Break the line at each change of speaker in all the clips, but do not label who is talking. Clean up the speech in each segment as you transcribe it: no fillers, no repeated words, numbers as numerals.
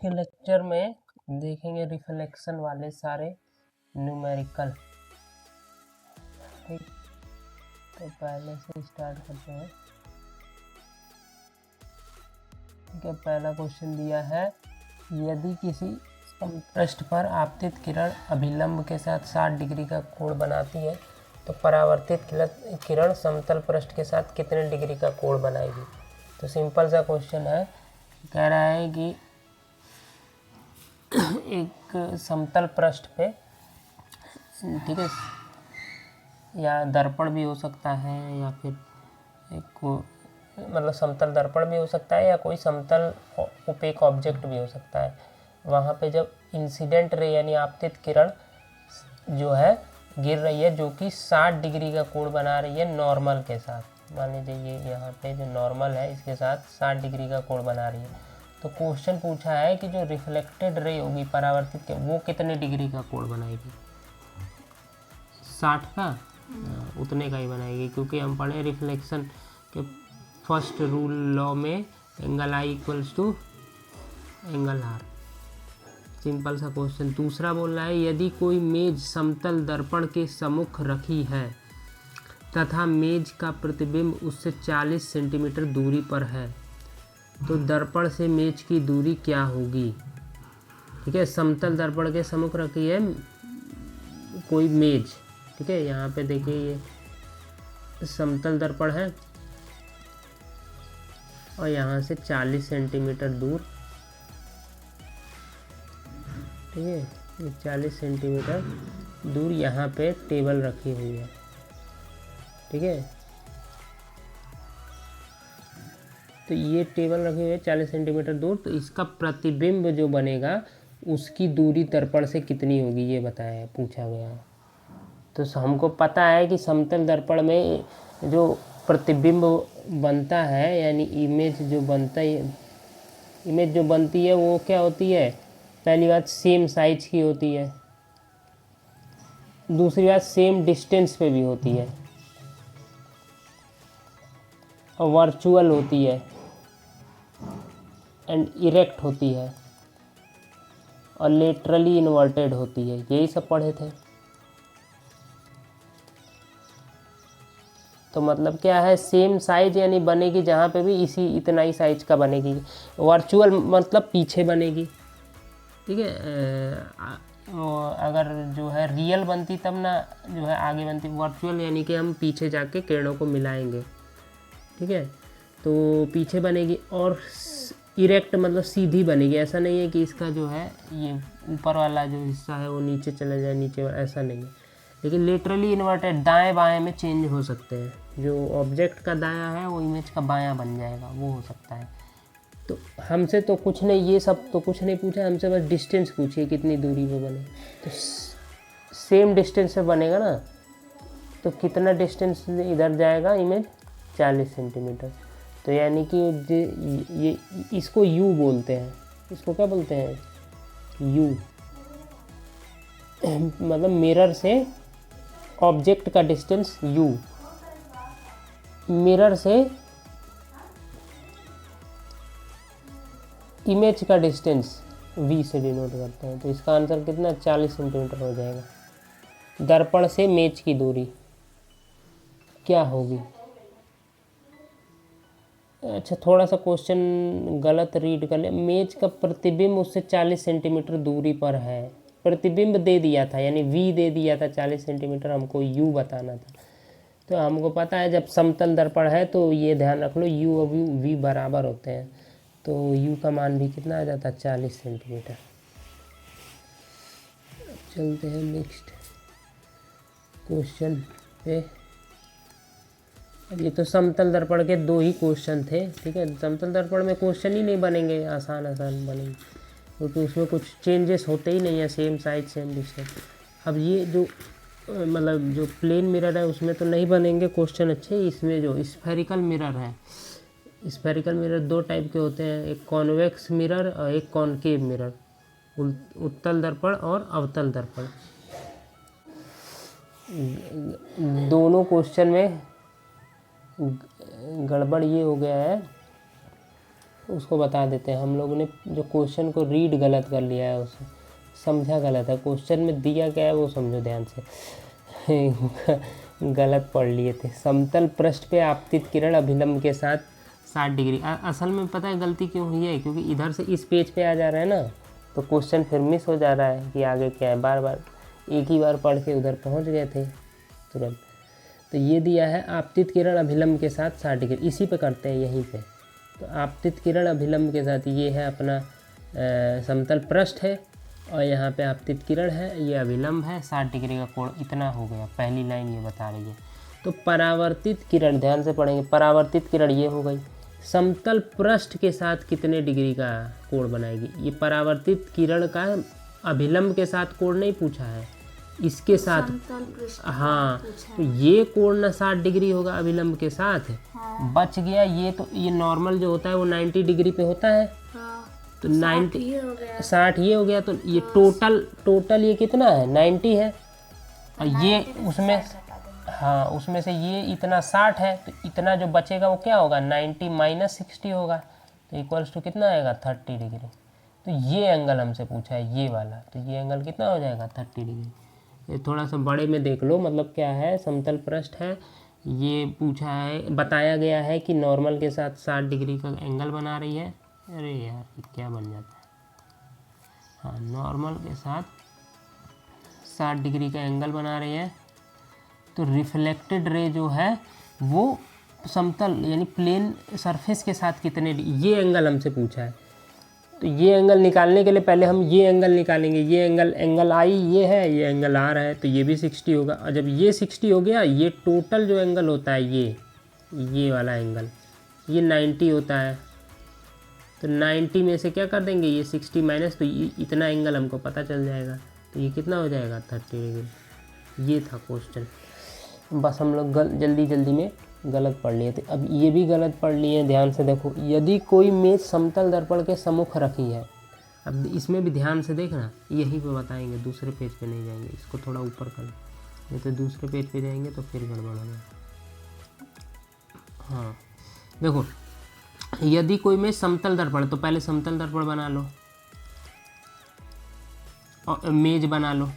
के लेक्चर में देखेंगे रिफ्लेक्शन वाले सारे न्यूमेरिकल। ठीक, तो पहले से स्टार्ट करते हैं। ठीक है, पहला क्वेश्चन दिया है, यदि किसी पृष्ठ पर आपतित किरण अभिलंब के साथ 60 डिग्री का कोण बनाती है तो परावर्तित किरण समतल पृष्ठ के साथ कितने डिग्री का कोण बनाएगी। तो सिंपल सा क्वेश्चन है, कह रहा है कि एक समतल पृष्ठ पे, ठीक है, या दर्पण भी हो सकता है या फिर एक मतलब समतल दर्पण भी हो सकता है या कोई समतल ओपेक ऑब्जेक्ट भी हो सकता है। वहाँ पे जब इंसिडेंट रे यानी आपतित किरण जो है गिर रही है, जो कि 60 डिग्री का कोण बना रही है नॉर्मल के साथ, मान लीजिए ये यहाँ पे जो नॉर्मल है इसके साथ 60 डिग्री का कोण बना रही है, तो क्वेश्चन पूछा है कि जो रिफ्लेक्टेड रे होगी परावर्तित के, वो कितने डिग्री का कोण बनाएगी। 60 का, उतने का ही बनाएगी, क्योंकि हम पढ़े रिफ्लेक्शन के फर्स्ट रूल लॉ में angle i equals to angle r. Simple सा क्वेश्चन। दूसरा बोल रहा है, यदि कोई मेज समतल दर्पण के सम्मुख रखी है तथा मेज का प्रतिबिंब उससे 40 सेंटीमीटर दूरी पर है तो दर्पण से मेज की दूरी क्या होगी। ठीक है, समतल दर्पण के सम्मुख रखी है कोई मेज, ठीक है, यहाँ पे देखिए ये समतल दर्पण है और यहाँ से 40 सेंटीमीटर दूर, ठीक है, ये 40 सेंटीमीटर दूर यहाँ पे टेबल रखी हुई है। ठीक है, तो ये टेबल रखी हुई है 40 सेंटीमीटर दूर, तो इसका प्रतिबिंब जो बनेगा उसकी दूरी दर्पण से कितनी होगी ये बताया, पूछा गया। तो हमको पता है कि समतल दर्पण में जो प्रतिबिंब बनता है यानी इमेज जो बनती है वो क्या होती है, पहली बात सेम साइज की होती है, दूसरी बात सेम डिस्टेंस पे भी होती है और वर्चुअल होती है एंड इरेक्ट होती है और लेटरली इन्वर्टेड होती है। यही सब पढ़े थे। तो मतलब क्या है, सेम साइज यानी बनेगी जहाँ पे भी इसी इतना ही साइज का बनेगी। वर्चुअल मतलब पीछे बनेगी। ठीक है, अगर जो है रियल बनती तब ना जो है आगे बनती। वर्चुअल यानी कि हम पीछे जाके किरणों को मिलाएंगे। ठीक है, तो पीछे बनेगी और इरेक्ट मतलब सीधी बनेगी। ऐसा नहीं है कि इसका जो है ये ऊपर वाला जो हिस्सा है वो नीचे चला जाए, नीचे वाला, ऐसा नहीं है। लेकिन लेटरली इन्वर्टेड दाएं बाएं में चेंज हो सकते हैं। जो ऑब्जेक्ट का दायां है वो इमेज का बायां बन जाएगा, वो हो सकता है। तो हमसे तो कुछ नहीं, ये सब तो कुछ नहीं पूछा, हमसे बस डिस्टेंस पूछिए कितनी दूरी पे बने। तो सेम डिस्टेंस पे बनेगा ना, तो कितना डिस्टेंस इधर जाएगा इमेज, 40 सेंटीमीटर। तो यानी कि ये इसको यू बोलते हैं। इसको क्या बोलते हैं, यू मतलब मिरर से ऑब्जेक्ट का डिस्टेंस u, मिरर से इमेज का डिस्टेंस v से डिनोट करते हैं। तो इसका आंसर कितना, 40 सेंटीमीटर हो जाएगा। दर्पण से मेज की दूरी क्या होगी। अच्छा, थोड़ा सा क्वेश्चन गलत रीड कर ले। मेज का प्रतिबिंब उससे 40 सेंटीमीटर दूरी पर है, प्रतिबिंब दे दिया था यानी v दे दिया था 40 सेंटीमीटर, हमको u बताना था। तो हमको पता है जब समतल दर्पण है तो ये ध्यान रख लो u और v बराबर होते हैं, तो u का मान भी कितना आ जाता है, 40 सेंटीमीटर। चलते हैं नेक्स्ट क्वेश्चन पे। ये तो समतल दर्पण के 2 ही क्वेश्चन थे। ठीक है, समतल दर्पण में क्वेश्चन ही नहीं बनेंगे, आसान बनेंगे, क्योंकि उसमें कुछ चेंजेस होते ही नहीं है, सेम साइज सेम डिस्टेंस। अब ये जो मतलब जो प्लेन मिरर है उसमें तो नहीं बनेंगे क्वेश्चन अच्छे। इसमें जो स्फेरिकल मिरर है, स्फेरिकल मिरर 2 टाइप के होते हैं, एक कॉन्वेक्स मिरर और एक कॉनकेव मिरर, उत्तल दर्पण और अवतल दर्पण। दोनों क्वेश्चन में गड़बड़ ये हो गया है उसको बता देते हैं। हम लोगों ने जो क्वेश्चन को रीड गलत कर लिया है, उसे समझा गलत है। क्वेश्चन में दिया क्या है वो समझो ध्यान से गलत पढ़ लिए थे। समतल पृष्ठ पे आपतित किरण अभिलंब के साथ 60 डिग्री। असल में पता है गलती क्यों हुई है, क्योंकि इधर से इस पेज पे आ जा रहा है ना, तो क्वेश्चन फिर मिस हो जा रहा है कि आगे क्या है। बार बार एक ही बार पढ़ के उधर पहुंच गए थे तुरंत। तो ये दिया है आपतित किरण अभिलंब के साथ 60 डिग्री, इसी पे करते हैं यहीं पे। तो आपतित किरण अभिलंब के साथ ये है अपना समतल पृष्ठ है, और यहाँ पे आपतित किरण है, ये अभिलंब है, 60 डिग्री का कोण इतना हो गया। पहली लाइन ये बता रही है। तो परावर्तित किरण ध्यान से पढ़ेंगे। परावर्तित किरण ये हो गई, समतल पृष्ठ के साथ कितने डिग्री का कोण बनाएगी। ये परावर्तित किरण का अभिलंब के साथ कोण नहीं पूछा है, इसके साथ। हाँ, तो ये कोण ना 60 डिग्री होगा अभिलंब के साथ। हाँ। बच गया ये, तो ये नॉर्मल जो होता है वो 90 डिग्री पे होता है। हाँ। तो 60 ये हो गया। तो ये टोटल ये कितना है, 90 है। और ये उसमें, हाँ उसमें से ये इतना 60 है, तो इतना जो बचेगा वो क्या होगा, 90 माइनस 60 होगा। तो इक्वल्स टू कितना आएगा, 30 डिग्री। तो ये एंगल हमसे पूछा है, ये वाला। तो ये एंगल कितना हो जाएगा, 30 डिग्री। ये थोड़ा सा बड़े में देख लो, मतलब क्या है, समतल पृष्ठ है, ये पूछा है, बताया गया है कि नॉर्मल के साथ 60 डिग्री का एंगल बना रही है। अरे यार ये क्या बन जाता है, हाँ नॉर्मल के साथ 60 डिग्री का एंगल बना रही है। तो रिफ्लेक्टेड रे जो है वो समतल यानी प्लेन सरफेस के साथ कितने, ये एंगल हमसे पूछा है। तो ये एंगल निकालने के लिए पहले हम ये एंगल निकालेंगे। ये एंगल आई ये है, ये एंगल आर है, तो ये भी 60 होगा। और जब ये 60 हो गया, ये टोटल जो एंगल होता है ये वाला एंगल, ये 90 होता है। तो 90 में से क्या कर देंगे, ये 60 माइनस, तो ये इतना एंगल हमको पता चल जाएगा। तो ये कितना हो जाएगा, 30 डिग्री। ये था क्वेश्चन, बस हम लोग जल्दी में गलत पढ़ लिए थे। अब ये भी गलत पढ़ लिए, ध्यान से देखो। यदि कोई मेज समतल दर्पण के सम्मुख रखी है, अब इसमें भी ध्यान से देखना, यहीं पे बताएंगे, दूसरे पेज पे नहीं जाएंगे। इसको थोड़ा ऊपर कर, नहीं तो दूसरे पेज पे जाएंगे तो फिर गड़बड़ हो जाएगा। हाँ देखो, यदि कोई मेज समतल दर्पण, तो पहले समतल दर्पण बना लो और मेज बना लो,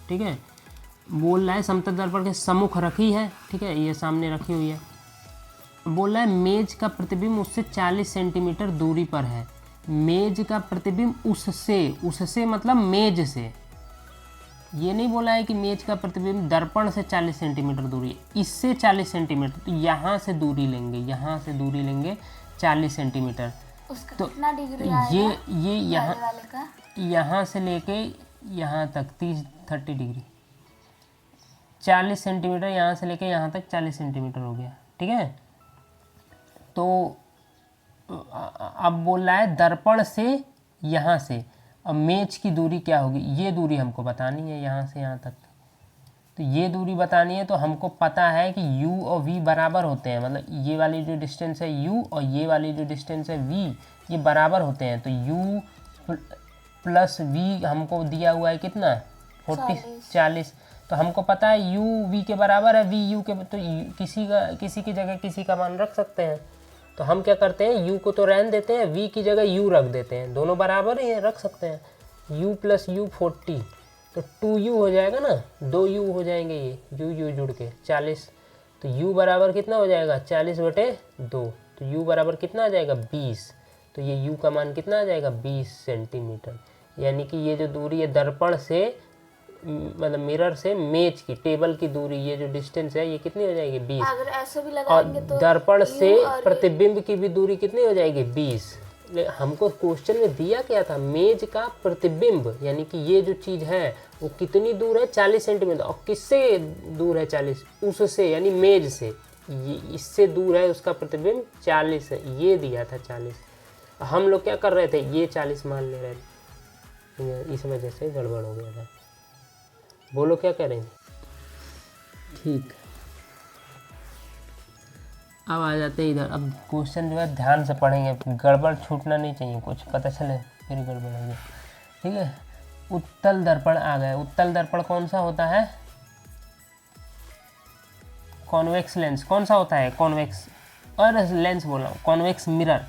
ठीक है। बोल रहा है समतल दर्पण के सम्मुख रखी है, ठीक है, ये सामने रखी हुई है। बोल रहा है मेज का प्रतिबिंब उससे 40 सेंटीमीटर दूरी पर है। मेज का प्रतिबिंब उससे मतलब मेज से। ये नहीं बोला है कि मेज का प्रतिबिंब दर्पण से 40 सेंटीमीटर दूरी है, इससे 40 सेंटीमीटर। तो यहाँ से दूरी लेंगे 40 सेंटीमीटर। तो कितना डिग्री ये यहाँ से लेके यहाँ तक 30 डिग्री, 40 सेंटीमीटर यहाँ से लेके यहाँ तक 40 सेंटीमीटर हो गया, ठीक है। तो अब बोल रहा है दर्पण से यहाँ से, अब मेज की दूरी क्या होगी, ये दूरी हमको बतानी है यहाँ से यहाँ तक। तो ये दूरी बतानी है, तो हमको पता है कि u और v बराबर होते हैं, मतलब ये वाली जो डिस्टेंस है u और ये वाली जो डिस्टेंस है v, ये बराबर होते हैं। तो u प्लस v हमको दिया हुआ है कितना, 40। तो हमको पता है u v के बराबर है, v u के, तो किसी की जगह किसी का मान रख सकते हैं। तो हम क्या करते हैं, u को तो रहने देते हैं, v की जगह u रख देते हैं, दोनों बराबर ही है, रख सकते हैं। u प्लस u 40, तो 2u हो जाएगा ना, 2u हो जाएंगे, ये u जुड़ के 40। तो u बराबर कितना हो जाएगा, 40/2। तो u बराबर कितना आ जाएगा, 20। तो ये u का मान कितना आ जाएगा, 20 सेंटीमीटर। यानी कि ये जो दूरी है दर्पण से, मतलब मिरर से मेज की, टेबल की दूरी, ये जो डिस्टेंस है ये कितनी हो जाएगी, 20। अगर ऐसे भी लगाएंगे तो दर्पण से प्रतिबिंब की भी दूरी कितनी हो जाएगी, 20। हमको क्वेश्चन में दिया क्या था, मेज का प्रतिबिंब, यानी कि ये जो चीज़ है वो कितनी दूर है, 40 सेंटीमीटर। और किससे दूर है 40, उससे यानी मेज से, ये इससे दूर है उसका प्रतिबिंब 40 है, ये दिया था 40। हम लोग क्या कर रहे थे, ये 40 मान ले रहे थे, इस वजह से गड़बड़ हो गया था। बोलो क्या करेंगे, ठीक। अब आ जाते हैं इधर। अब क्वेश्चन जो है ध्यान से पढ़ेंगे, गड़बड़ छूटना नहीं चाहिए, कुछ पता चले फिर गड़बड़ हो गई, ठीक है। उत्तल दर्पण आ गए। उत्तल दर्पण कौन सा होता है, कॉन्वेक्स लेंस। कौन सा होता है, कॉन्वेक्स, और लेंस बोल रहा हूँ, कॉन्वेक्स मिरर।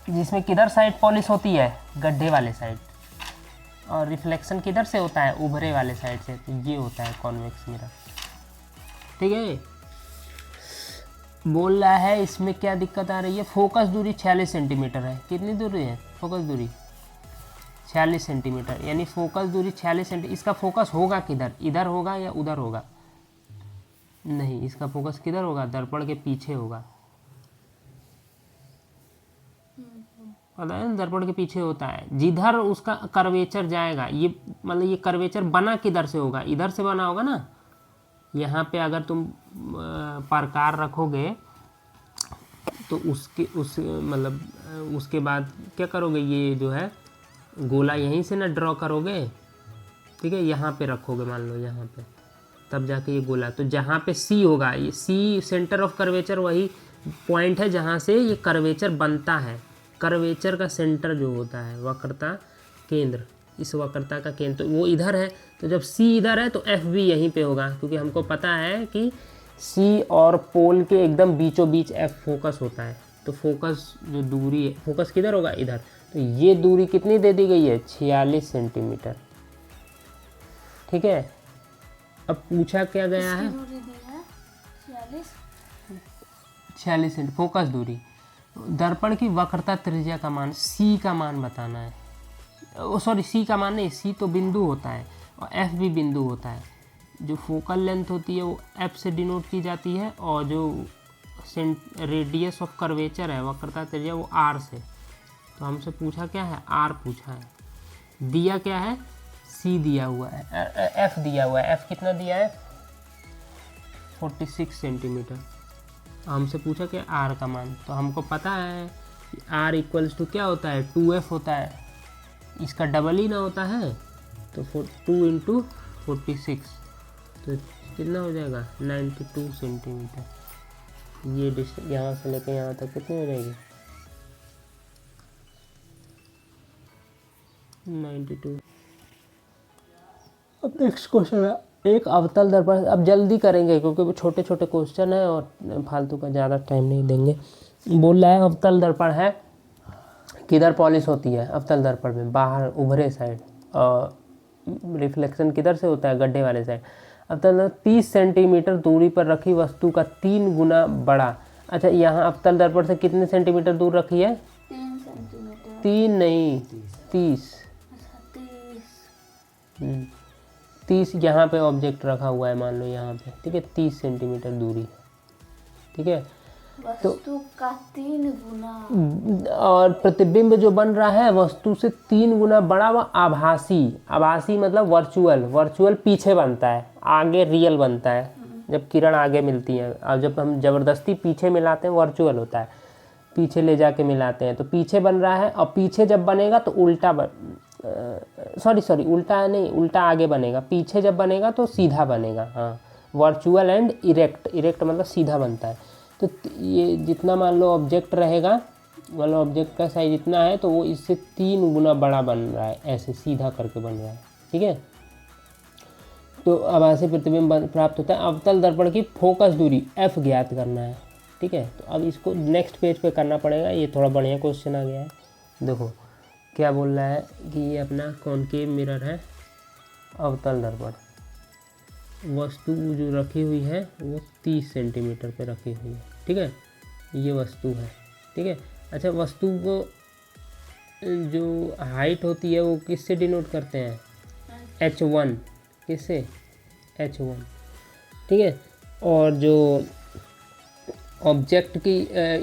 जिसमें किधर साइड पॉलिश होती है, गड्ढे वाले साइड, और रिफ्लेक्शन किधर से होता है, उभरे वाले साइड से। तो ये होता है कॉन्वेक्स मिरर। ठीक है, बोल रहा है इसमें क्या दिक्कत आ रही है, फोकस दूरी 46 सेंटीमीटर है। कितनी दूरी है फोकस दूरी, 46 सेंटीमीटर, यानी फोकस दूरी 46 सेंटीमीटर। इसका फोकस होगा किधर, इधर होगा या उधर होगा, नहीं, इसका फोकस किधर होगा, दर्पण के पीछे होगा। पता है, दर्पण के पीछे होता है, जिधर उसका कर्वेचर जाएगा। ये मतलब ये कर्वेचर बना किधर से होगा, इधर से बना होगा ना। यहाँ पे अगर तुम प्रकार रखोगे तो मतलब उसके बाद क्या करोगे, ये जो है गोला यहीं से ना ड्रॉ करोगे। ठीक है, यहाँ पे रखोगे, मान लो यहाँ पे, तब जाके ये गोला, तो जहाँ पे सी होगा, ये सी सेंटर ऑफ कर्वेचर वही पॉइंट है जहाँ से ये कर्वेचर बनता है। कर्वेचर का सेंटर जो होता है, वक्रता केंद्र, इस वक्रता का केंद्र, तो वो इधर है। तो जब सी इधर है तो एफ भी यहीं पे होगा, क्योंकि हमको पता है कि सी और पोल के एकदम बीचों बीच एफ फोकस होता है। तो फोकस जो दूरी है, फोकस किधर होगा, इधर। तो ये दूरी कितनी दे दी गई है, 46 सेंटीमीटर। ठीक है, अब पूछा क्या गया है, 46 सेंटी फोकस दूरी। दर्पण की वक्रता त्रिज्या का मान, सी का मान बताना है। सॉरी, सी का मान नहीं, सी तो बिंदु होता है और एफ भी बिंदु होता है। जो फोकल लेंथ होती है वो एफ से डिनोट की जाती है, और जो रेडियस ऑफ कर्वेचर है, वक्रता त्रिज्या, वो आर से। तो हमसे पूछा क्या है, आर पूछा है। दिया क्या है, सी दिया हुआ है, एफ दिया हुआ है। एफ कितना दिया है, 46 सेंटीमीटर। हमसे पूछा क्या, आर का मान। तो हमको पता है कि आर इक्वल्स टू क्या होता है, 2f होता है। इसका डबल ही ना होता है, तो 2 इंटू 46, तो कितना हो जाएगा, 92 सेंटीमीटर। ये डिस्टेंस यहाँ से लेकर यहाँ तक कितनी हो जाएगी, 92। अब नेक्स्ट क्वेश्चन है, एक अवतल दर्पण। अब जल्दी करेंगे क्योंकि वो छोटे छोटे क्वेश्चन है और फालतू का ज़्यादा टाइम नहीं देंगे। बोल रहा है अवतल दर्पण है, किधर पॉलिश होती है अवतल दर्पण में, बाहर उभरे साइड, और रिफ्लेक्शन किधर से होता है, गड्ढे वाले साइड। अवतल दर्पण 30 सेंटीमीटर दूरी पर रखी वस्तु का 3 गुना बड़ा। अच्छा, यहाँ अवतल दर्पण से कितने सेंटीमीटर दूर रखी है,
3 सेंटीमीटर।
3 नहीं, 30। 30 यहाँ पे ऑब्जेक्ट रखा हुआ है, मान लो यहाँ पे। ठीक है, 30 सेंटीमीटर दूरी। ठीक है,
वस्तु का 3 गुना,
और प्रतिबिंब जो बन रहा है वस्तु से 3 गुना बड़ा व आभासी। आभासी मतलब वर्चुअल। वर्चुअल पीछे बनता है, आगे रियल बनता है जब किरण आगे मिलती है, और जब हम ज़बरदस्ती पीछे मिलाते हैं वर्चुअल होता है, पीछे ले जाके मिलाते हैं। तो पीछे बन रहा है, और पीछे जब बनेगा तो उल्टा सॉरी उल्टा नहीं, उल्टा आगे बनेगा। पीछे जब बनेगा तो सीधा बनेगा। हाँ, वर्चुअल एंड इरेक्ट। इरेक्ट मतलब सीधा बनता है। तो ये जितना मान लो ऑब्जेक्ट रहेगा, मान लो ऑब्जेक्ट का साइज इतना है, तो वो इससे 3 गुना बड़ा बन रहा है, ऐसे सीधा करके बन रहा है। ठीक है, तो आभासी प्रतिबिंब प्राप्त होता है। अवतल दर्पण की फोकस दूरी एफ ज्ञात करना है। ठीक है, तो अब इसको नेक्स्ट पेज पे करना पड़ेगा। ये थोड़ा बढ़िया क्वेश्चन आ गया है। देखो क्या बोल रहा है कि ये अपना कॉनकेव मिरर है, अवतल दर्पण, वस्तु जो रखी हुई है वो 30 सेंटीमीटर पे रखी हुई है। ठीक है, ये वस्तु है। ठीक है, अच्छा, वस्तु को जो हाइट होती है वो किससे डिनोट करते हैं, h1। किससे, h1। ठीक है, और जो ऑब्जेक्ट की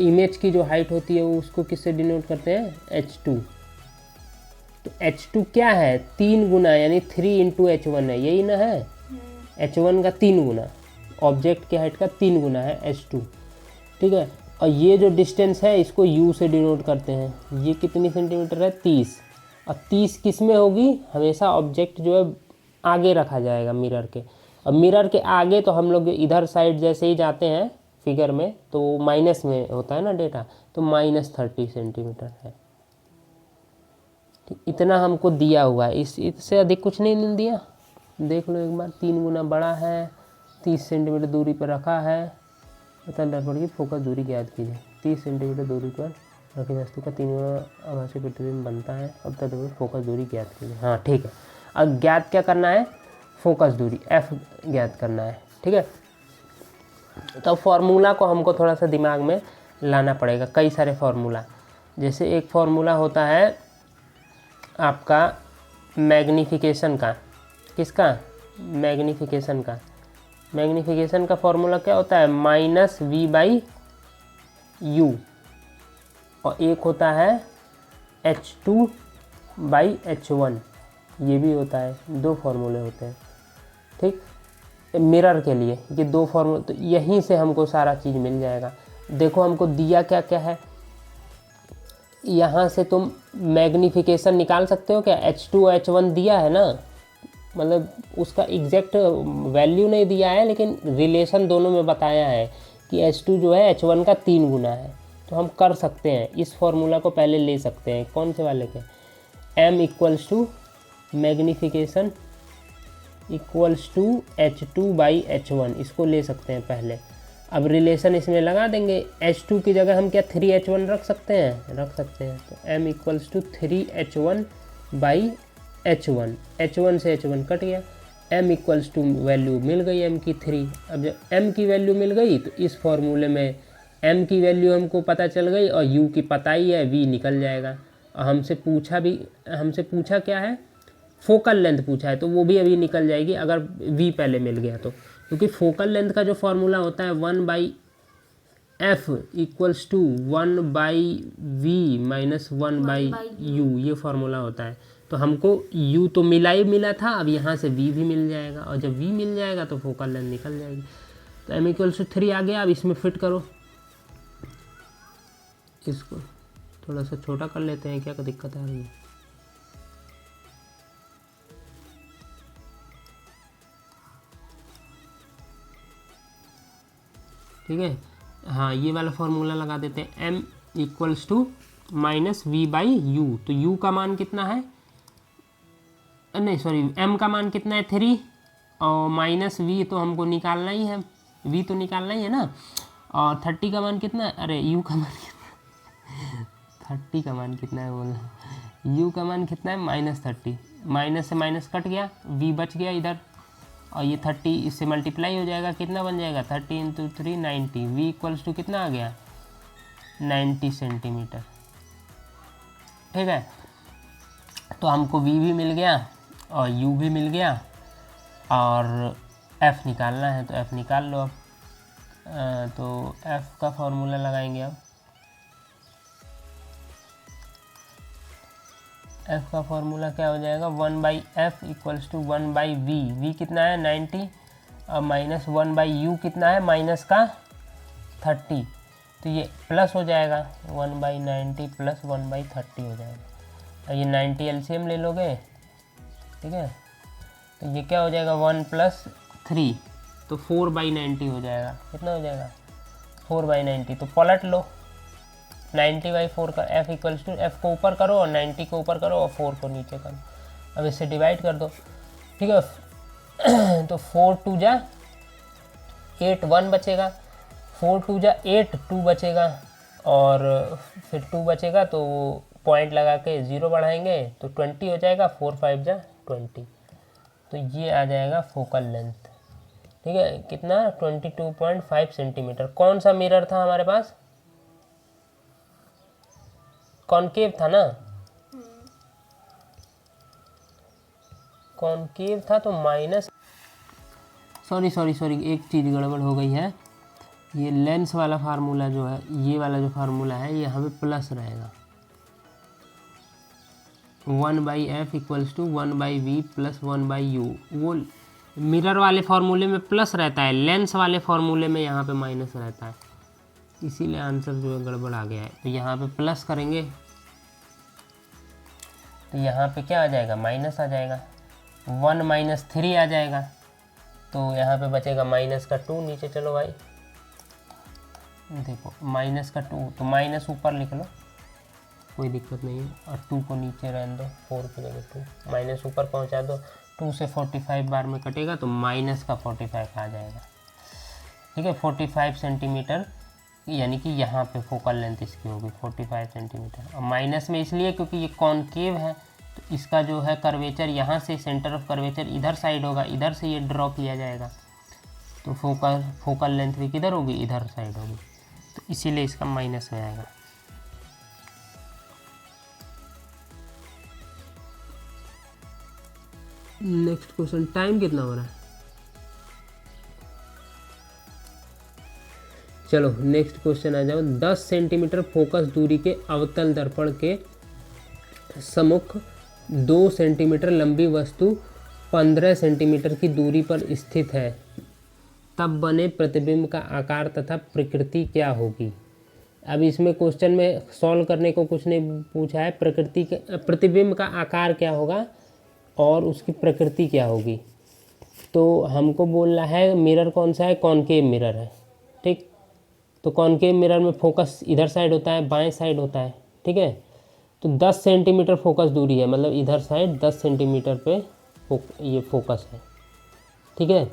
इमेज की जो हाइट होती है वो उसको किससे डिनोट करते हैं, h2। तो h2 क्या है, 3 गुना, यानी 3 इंटू h1 है, यही ना है। h1 का 3 गुना, ऑब्जेक्ट की हाइट का 3 गुना है h2। ठीक है, और ये जो डिस्टेंस है इसको u से डिनोट करते हैं। ये कितनी सेंटीमीटर है, 30। और 30 किस में होगी, हमेशा ऑब्जेक्ट जो है आगे रखा जाएगा मिरर के। और मिरर के आगे तो हम लोग इधर साइड जैसे ही जाते हैं फिगर में तो माइनस में होता है ना डेटा, तो -30 सेंटीमीटर है। इतना हमको दिया हुआ है, इससे अधिक कुछ नहीं दिया। देख लो एक बार, 3 गुना बड़ा है, 30 सेंटीमीटर दूरी पर रखा है। अवतल दर्पण की फोकस दूरी ज्ञात कीजिए। 30 सेंटीमीटर दूरी पर रखी वस्तु का 3 गुना आभासी प्रतिबिंब बनता है। अब तदनुसार फोकस दूरी ज्ञात कीजिए। हाँ ठीक है, अब ज्ञात क्या करना है, फोकस दूरी f ज्ञात करना है। ठीक है, तो फार्मूला को हमको थोड़ा सा दिमाग में लाना पड़ेगा, कई सारे फार्मूला। जैसे एक फार्मूला होता है आपका मैग्नीफिकेशन का, किसका, मैग्नीफिकेशन का। मैग्नीफिकेशन का फार्मूला क्या होता है, -v/u, और एक होता है h2/h1, ये भी होता है। 2 फार्मूले होते हैं। ठीक, मिरर के लिए ये 2 फार्मूले, तो यहीं से हमको सारा चीज़ मिल जाएगा। देखो हमको दिया क्या क्या है, यहाँ से तुम मैग्नीफिकेशन निकाल सकते हो क्या, h2 h1 दिया है ना, मतलब उसका एग्जैक्ट वैल्यू नहीं दिया है लेकिन रिलेशन दोनों में बताया है कि h2 जो है h1 का 3 गुना है। तो हम कर सकते हैं, इस फॉर्मूला को पहले ले सकते हैं। कौन से वाले के, m equals to magnification equals to h2/h1, इसको ले सकते हैं पहले। अब रिलेशन इसमें लगा देंगे, h2 की जगह हम क्या 3h1 रख सकते हैं, रख सकते हैं। तो m equals to 3h1/h1, h1 से h1 कट गया, m इक्वल्स टू वैल्यू मिल गई m की 3। अब जब m की वैल्यू मिल गई तो इस फॉर्मूले में m की वैल्यू हमको पता चल गई और u की पता ही है, v निकल जाएगा। और हमसे पूछा क्या है, फोकल लेंथ पूछा है, तो वो भी अभी निकल जाएगी अगर v पहले मिल गया तो, क्योंकि फोकल लेंथ का जो फॉर्मूला होता है 1/f equals to 1/v minus 1/u, ये फार्मूला होता है। तो हमको u तो मिला था, अब यहाँ से v भी मिल जाएगा, और जब v मिल जाएगा तो फोकल लेंथ निकल जाएगी। तो m इक्वल्स टू 3 आ गया। अब इसमें फिट करो, इसको थोड़ा सा छोटा कर लेते हैं, क्या दिक्कत आ रही है। ठीक है, हाँ ये वाला फॉर्मूला लगा देते हैं, m इक्वल्स टू -v/u। तो u का मान कितना है, नहीं सॉरी, m का मान कितना है 3, और -v तो हमको निकालना ही है, v तो निकालना ही है ना। और 30 का मान कितना है, अरे u का मान कितना 30 का मान कितना है बोलना, u का मान कितना है -30, माइनस से माइनस कट गया, v बच गया इधर, और ये 30 इससे मल्टीप्लाई हो जाएगा, कितना बन जाएगा 30 × 3 90, v इक्वल्स टू कितना आ गया 90 सेंटीमीटर। ठीक है, तो हमको v भी मिल गया और u भी मिल गया, और f निकालना है, तो f निकाल लो अब। तो f का फॉर्मूला लगाएंगे अब, f का फॉर्मूला क्या हो जाएगा, 1/f equals to 1/v, v कितना है 90, और माइनस 1/u कितना है माइनस का 30, तो ये प्लस हो जाएगा 1/90 प्लस 1/30 हो जाएगा। और ये 90 एलसीएम ले लोगे, ठीक है, तो ये क्या हो जाएगा 1 + 3, तो 4/90 हो जाएगा। कितना हो जाएगा 4/90, तो पलट लो 90/4 का f इक्वल्स टू, f को ऊपर करो और 90 को ऊपर करो और 4 को नीचे करो। अब इससे डिवाइड कर दो, ठीक है। तो 4 × 2 = 8, 1 बचेगा, 4 × 2 = 8, 2 बचेगा, और फिर 2 बचेगा तो पॉइंट लगा के 0 बढ़ाएंगे तो 20 हो जाएगा, 4 × 5 = 20, तो ये आ जाएगा फोकल लेंथ। ठीक है, कितना 22.5 सेंटीमीटर। कौन सा मिरर था हमारे पास, कॉनकेव था ना, कॉनकेव था, तो माइनस, सॉरी एक चीज़ गड़बड़ हो गई है। ये लेंस वाला फार्मूला जो है, ये वाला जो फार्मूला है, ये यहाँ पे प्लस रहेगा, 1/f equals to 1/v plus 1/u। वो मिरर वाले फार्मूले में प्लस रहता है, लेंस वाले फार्मूले में यहाँ पे माइनस रहता है, इसीलिए आंसर जो है गड़बड़ आ गया है। तो यहाँ पे प्लस करेंगे तो यहाँ पे क्या आ जाएगा, माइनस आ जाएगा, 1 - 3 आ जाएगा, तो यहाँ पे बचेगा माइनस का 2। नीचे चलो भाई, देखो माइनस का 2, तो माइनस ऊपर लिख लो, कोई दिक्कत नहीं है, और 2 को नीचे रहने दो, 4 की जगह 2, माइनस ऊपर पहुँचा दो, 2 से 45 बार में कटेगा तो माइनस का 45 आ जाएगा। ठीक है, 45 सेंटीमीटर यानी कि यहाँ पे फोकल लेंथ इसकी होगी 45 सेंटीमीटर। अब माइनस में इसलिए क्योंकि ये कॉनकेव है, तो इसका जो है कर्वेचर यहाँ से सेंटर ऑफ कर्वेचर इधर साइड होगा, इधर से ये ड्रॉप लिया जाएगा, तो फोकल लेंथ भी किधर होगी, इधर साइड होगी, तो इसीलिए इसका माइनस में आएगा। नेक्स्ट क्वेश्चन, टाइम कितना हो रहा है? चलो नेक्स्ट क्वेश्चन आ जाओ। 10 सेंटीमीटर फोकस दूरी के अवतल दर्पण के सम्मुख 2 सेंटीमीटर लंबी वस्तु 15 सेंटीमीटर की दूरी पर स्थित है, तब बने प्रतिबिंब का आकार तथा प्रकृति क्या होगी? अब इसमें क्वेश्चन में सॉल्व करने को कुछ नहीं पूछा है, प्रतिबिंब का आकार क्या होगा और उसकी प्रकृति क्या होगी। तो हमको बोलना है मिरर कौन सा है, कॉनकेव मिरर है, ठीक। तो कॉनकेव मिरर में फोकस इधर साइड होता है, बाएं साइड होता है, ठीक है। तो 10 सेंटीमीटर फोकस दूरी है, मतलब इधर साइड 10 सेंटीमीटर पे ये फोकस है, ठीक है।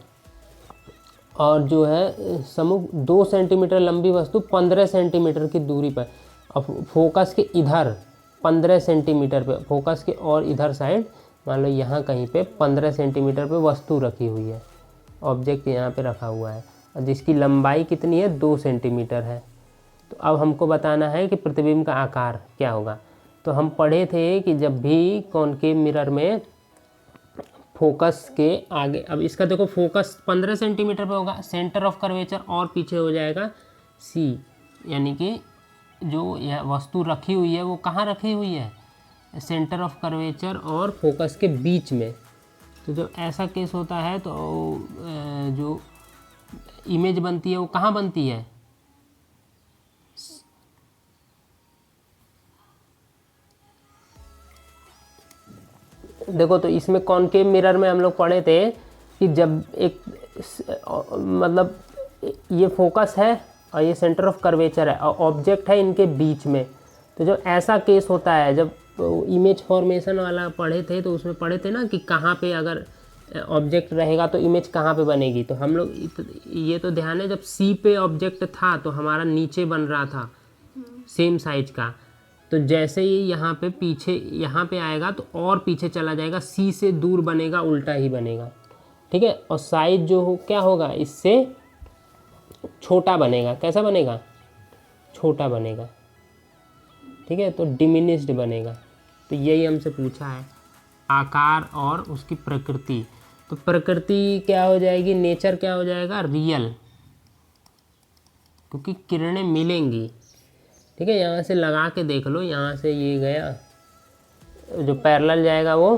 और जो है सम्मुख 2 सेंटीमीटर लंबी वस्तु 15 सेंटीमीटर की दूरी पर, अब फोकस के इधर 15 सेंटीमीटर पे, फोकस के और इधर साइड मान लो यहाँ कहीं पे 15 सेंटीमीटर पे वस्तु रखी हुई है, ऑब्जेक्ट यहाँ पे रखा हुआ है, और जिसकी लंबाई कितनी है, 2 सेंटीमीटर है। तो अब हमको बताना है कि प्रतिबिंब का आकार क्या होगा। तो हम पढ़े थे कि जब भी कॉनकेव मिरर में फोकस के आगे, अब इसका देखो फोकस 15 सेंटीमीटर पे होगा, सेंटर ऑफ कर्वेचर और पीछे हो जाएगा सी, यानी कि जो यह वस्तु रखी हुई है वो कहाँ रखी हुई है, सेंटर ऑफ कर्वेचर और फोकस के बीच में। तो जब ऐसा केस होता है तो जो इमेज बनती है वो कहाँ बनती है, देखो। तो इसमें कॉनकेव मिरर में हम लोग पढ़े थे कि जब एक मतलब ये फोकस है और ये सेंटर ऑफ कर्वेचर है और ऑब्जेक्ट है इनके बीच में, तो जब ऐसा केस होता है, जब इमेज फॉर्मेशन वाला पढ़े थे तो उसमें पढ़े थे ना कि कहाँ पे अगर ऑब्जेक्ट रहेगा तो इमेज कहाँ पे बनेगी। तो हम लोग ये तो ध्यान है, जब सी पे ऑब्जेक्ट था तो हमारा नीचे बन रहा था सेम साइज का, तो जैसे ही यहाँ पे पीछे यहाँ पे आएगा तो और पीछे चला जाएगा, सी से दूर बनेगा, उल्टा ही बनेगा, ठीक है। और साइज जो हो क्या होगा, इससे छोटा बनेगा, कैसा बनेगा, छोटा बनेगा, ठीक है। तो डिमिनिश्ड बनेगा। तो यही हमसे पूछा है, आकार और उसकी प्रकृति। तो प्रकृति क्या हो जाएगी, नेचर क्या हो जाएगा, रियल, क्योंकि किरणें मिलेंगी, ठीक है। यहाँ से लगा के देख लो, यहाँ से ये गया, जो पैरेलल जाएगा वो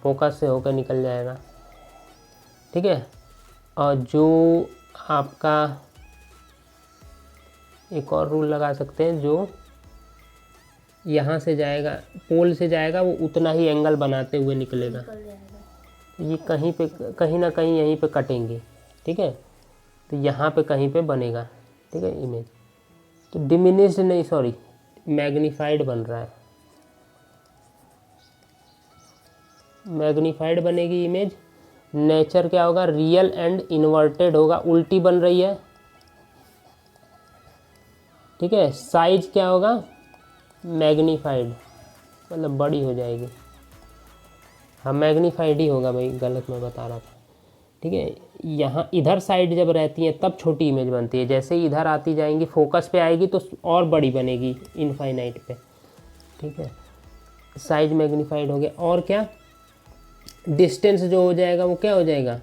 फोकस से होकर निकल जाएगा, ठीक है। और जो आपका एक और रूल लगा सकते हैं, जो यहाँ से जाएगा, पोल से जाएगा, वो उतना ही एंगल बनाते हुए निकलेगा, ये कहीं पे कहीं ना कहीं यहीं पे कटेंगे, ठीक है। तो यहाँ पे कहीं पे बनेगा, ठीक है इमेज। तो डिमिनिश्ड नहीं, सॉरी मैग्नीफाइड बन रहा है, मैग्नीफाइड बनेगी इमेज। नेचर क्या होगा, रियल एंड इन्वर्टेड होगा, उल्टी बन रही है, ठीक है। साइज क्या होगा, मैग्नीफाइड, मतलब बड़ी हो जाएगी। हाँ मैग्नीफाइड ही होगा भाई, गलत मैं बता रहा था, ठीक है। यहाँ इधर साइड जब रहती है तब छोटी इमेज बनती है, जैसे ही इधर आती जाएंगी फोकस पे आएगी तो और बड़ी बनेगी इनफाइनाइट पे, ठीक है। साइज मैग्नीफाइड हो गया। और क्या, डिस्टेंस जो हो जाएगा वो क्या हो जाएगा,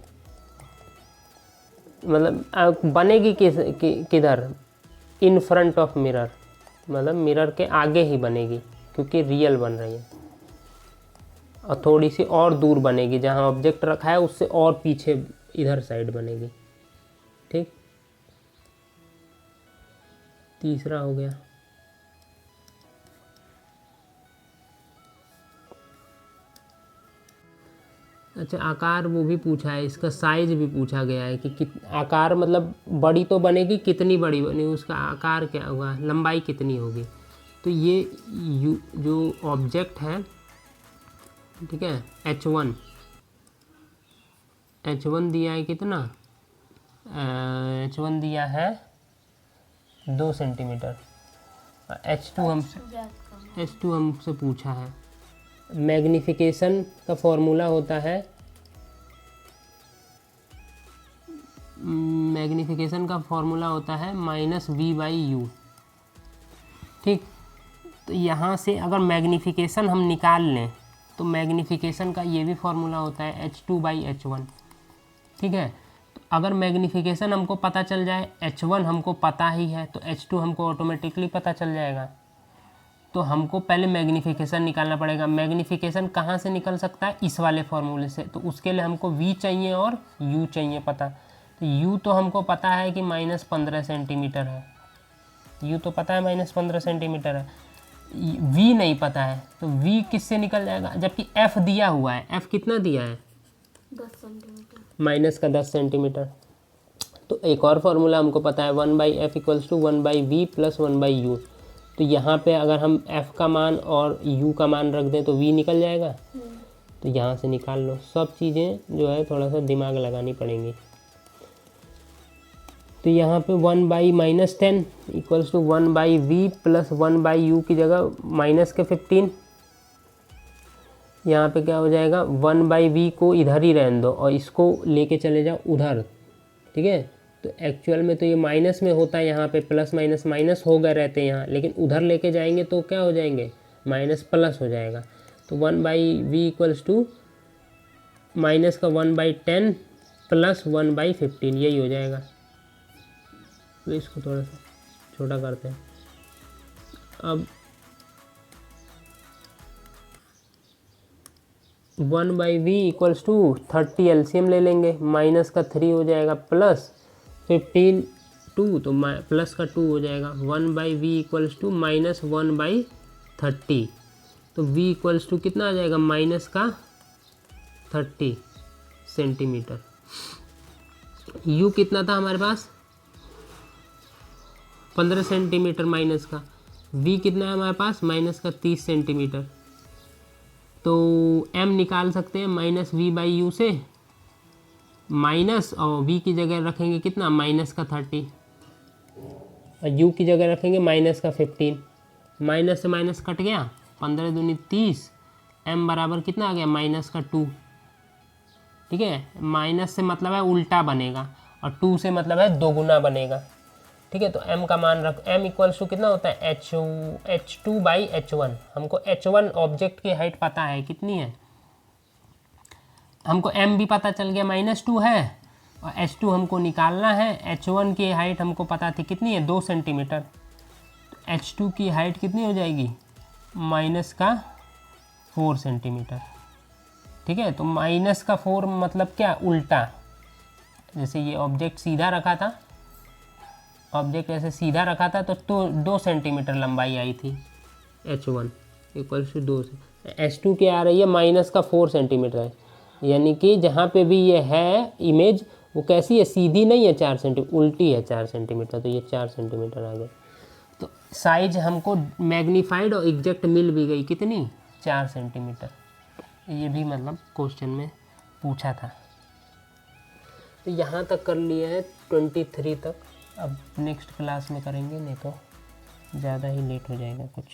मतलब बनेगी किधर, इन फ्रंट ऑफ मिरर, मतलब मिरर के आगे ही बनेगी क्योंकि रियल बन रही है। और थोड़ी सी और दूर बनेगी, जहाँ ऑब्जेक्ट रखा है उससे और पीछे इधर साइड बनेगी, ठीक। तीसरा हो गया। अच्छा आकार वो भी पूछा है, इसका साइज भी पूछा गया है कि आकार मतलब बड़ी तो बनेगी, कितनी बड़ी बनेगी, उसका आकार क्या होगा, लंबाई कितनी होगी। तो ये जो ऑब्जेक्ट है, ठीक है, H1 दिया है कितना, H1 दिया है 2 सेंटीमीटर। H2 हमसे पूछा है। मैग्नीफिकेशन का फॉर्मूला होता है, -v/u। ठीक, तो यहाँ से अगर मैग्नीफिकेशन हम निकाल लें तो मैग्नीफिकेशन का ये भी फॉर्मूला होता है H2/H1। ठीक है, तो अगर मैग्नीफिकेशन हमको पता चल जाए, H1 हमको पता ही है तो H2 हमको ऑटोमेटिकली पता चल जाएगा। तो हमको पहले मैग्नीफिकेशन निकालना पड़ेगा। मैग्नीफिकेशन कहाँ से निकल सकता है? इस वाले फॉर्मूले से। तो उसके लिए हमको v चाहिए और u चाहिए पता। तो u तो हमको पता है कि -15 सेंटीमीटर है, u तो पता है -15 सेंटीमीटर है, v नहीं पता है। तो v किससे निकल जाएगा? जबकि f दिया हुआ है, f कितना दिया है?
10 सेंटीमीटर।
-10 सेंटीमीटर। तो एक और फार्मूला हमको पता है 1/f = 1/v + 1/u। तो यहाँ पे अगर हम f का मान और u का मान रख दें तो v निकल जाएगा। तो यहाँ से निकाल लो। सब चीज़ें जो है थोड़ा सा दिमाग लगानी पड़ेंगी। तो यहाँ पे 1/-10 = 1/v + 1/u की जगह -15। यहाँ पे क्या हो जाएगा? 1/v को इधर ही रहने दो और इसको लेके चले जाओ उधर। ठीक है, तो एक्चुअल में तो ये माइनस में होता है, यहाँ पे प्लस माइनस माइनस हो गए रहते हैं यहाँ, लेकिन उधर लेके जाएंगे तो क्या हो जाएंगे? माइनस प्लस हो जाएगा। तो 1/v = माइनस का 1/10 + 1/15, यही हो जाएगा। तो इसको थोड़ा सा छोटा करते हैं। अब 1/v = 30, एलसीएम ले लेंगे, माइनस का 3 हो जाएगा प्लस 15 2, तो प्लस का 2 हो जाएगा। 1/v = -1/30। तो v = कितना आ जाएगा? -30 सेंटीमीटर। u कितना था हमारे पास? 15 सेंटीमीटर माइनस का। v कितना है हमारे पास? -30 सेंटीमीटर। तो m निकाल सकते हैं -v/u से, माइनस और v की जगह रखेंगे कितना? -30 और u की जगह रखेंगे -15। माइनस से माइनस कट गया, 15 दूनी 30, m बराबर कितना आ गया? -2। ठीक है, माइनस से मतलब है उल्टा बनेगा और 2 से मतलब है दोगुना बनेगा। ठीक है, तो m का मान रख, m = कितना होता है? H2/H1। हमको H1 ऑब्जेक्ट की हाइट पता है कितनी है, हमको m भी पता चल गया -2 है, और H2 हमको निकालना है। H1 की हाइट हमको पता थी कितनी है? 2 सेंटीमीटर। तो H2 की हाइट कितनी हो जाएगी? -4 सेंटीमीटर। ठीक है, तो -4 मतलब क्या? उल्टा। जैसे ये ऑब्जेक्ट सीधा रखा था, ऑब्जेक्ट ऐसे सीधा रखा था तो 2 सेंटीमीटर लंबाई आई थी। H1 = 2 से। H2 क्या आ रही है? -4 सेंटीमीटर है। यानी कि जहाँ पे भी ये है इमेज, वो कैसी है? सीधी नहीं है 4 सेंटीमीटर, उल्टी है 4 सेंटीमीटर। तो ये 4 सेंटीमीटर आ गए। तो साइज हमको मैग्नीफाइड और एग्जैक्ट मिल भी गई कितनी? 4 सेंटीमीटर। ये भी मतलब क्वेश्चन में पूछा था। तो यहाँ तक कर लिए हैं 23 तक। अब नेक्स्ट क्लास में करेंगे, नहीं तो ज़्यादा ही लेट हो जाएगा कुछ।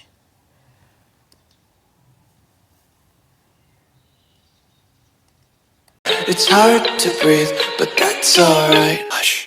It's hard to breathe, but that's alright. Hush.